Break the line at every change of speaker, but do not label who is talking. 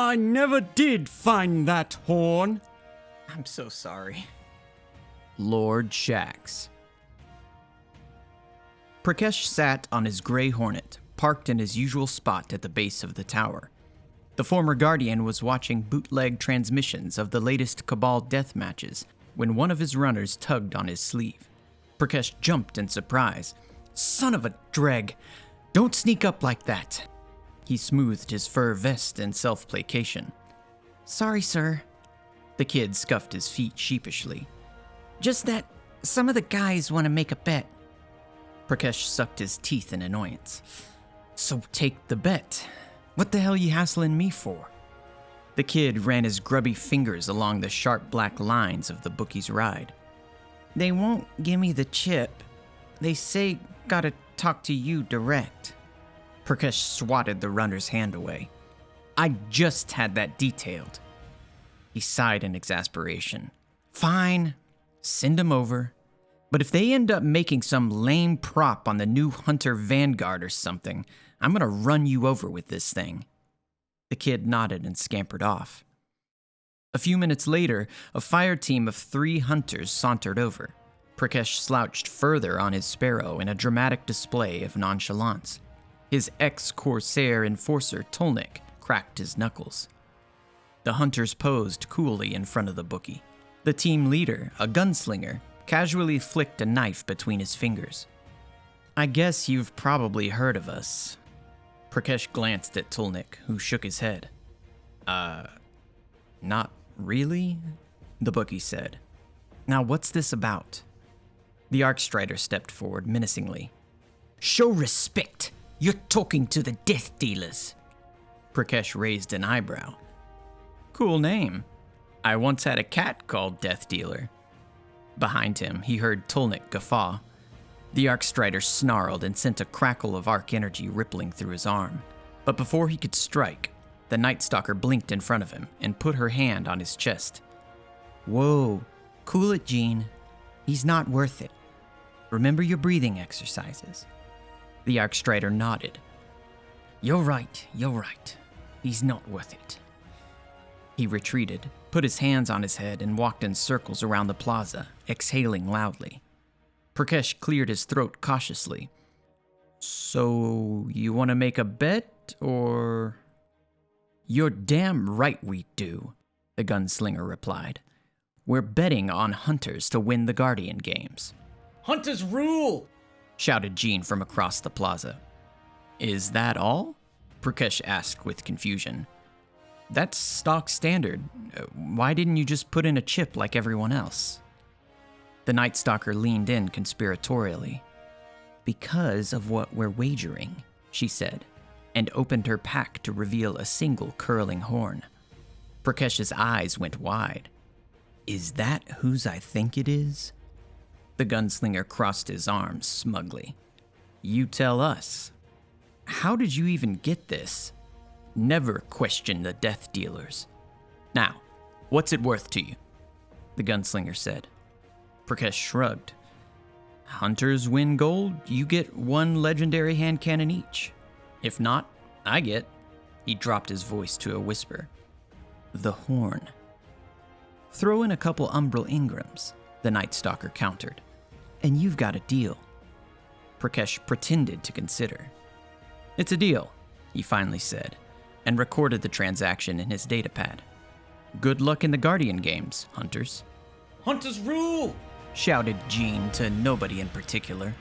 I never did find that horn.
I'm so sorry.
Lord Shax. Prak'kesh sat on his gray hornet, parked in his usual spot at the base of the tower. The former Guardian was watching bootleg transmissions of the latest Cabal death matches when one of his runners tugged on his sleeve. Prak'kesh jumped in surprise. Son of a dreg! Don't sneak up like that! He smoothed his fur vest in self-placation. Sorry, sir. The kid scuffed his feet sheepishly. Just that some of the guys want to make a bet. Prak'kesh sucked his teeth in annoyance. So take the bet. What the hell you hassling me for? The kid ran his grubby fingers along the sharp black lines of the bookie's ride. They won't give me the chip. They say gotta talk to you direct. Prak'kesh swatted the runner's hand away. I just had that detailed. He sighed in exasperation. Fine, send him over. But if they end up making some lame prop on the new Hunter Vanguard or something, I'm gonna run you over with this thing. The kid nodded and scampered off. A few minutes later, a fire team of 3 hunters sauntered over. Prak'kesh slouched further on his sparrow in a dramatic display of nonchalance. His ex-Corsair enforcer, Tolnik, cracked his knuckles. The hunters posed coolly in front of the bookie. The team leader, a gunslinger, casually flicked a knife between his fingers. I guess you've probably heard of us. Prak'kesh glanced at Tolnik, who shook his head. Not really, the bookie said. Now what's this about? The Arcstrider stepped forward menacingly. Show respect! You're talking to the Death Dealers. Prak'kesh raised an eyebrow. Cool name. I once had a cat called Death Dealer. Behind him, he heard Tolnik guffaw. The Arcstrider snarled and sent a crackle of arc energy rippling through his arm. But before he could strike, the Night Stalker blinked in front of him and put her hand on his chest. Whoa, cool it, Gene. He's not worth it. Remember your breathing exercises. The Arcstrider nodded. You're right. He's not worth it. He retreated, put his hands on his head, and walked in circles around the plaza, exhaling loudly. Prak'kesh cleared his throat cautiously. So, you want to make a bet, or? You're damn right we do, the gunslinger replied. We're betting on hunters to win the Guardian games.
Hunters rule!
Shouted Gene from across the plaza. Is that all? Prak'kesh asked with confusion. That's stock standard. Why didn't you just put in a chip like everyone else? The Night Stalker leaned in conspiratorially. Because of what we're wagering, she said, and opened her pack to reveal a single curling horn. Prak'kesh's eyes went wide. Is that whose I think it is? The gunslinger crossed his arms smugly. You tell us. How did you even get this? Never question the Death Dealers. Now, what's it worth to you? The gunslinger said. Prak'kesh shrugged. Hunters win gold, you get 1 legendary hand cannon each. If not, I get. He dropped his voice to a whisper. The horn. Throw in a couple Umbral Ingrams, the Night Stalker countered. And you've got a deal. Prak'kesh pretended to consider. It's a deal, he finally said, and recorded the transaction in his datapad. Good luck in the Guardian games, hunters.
Hunters rule!
Shouted Gene to nobody in particular.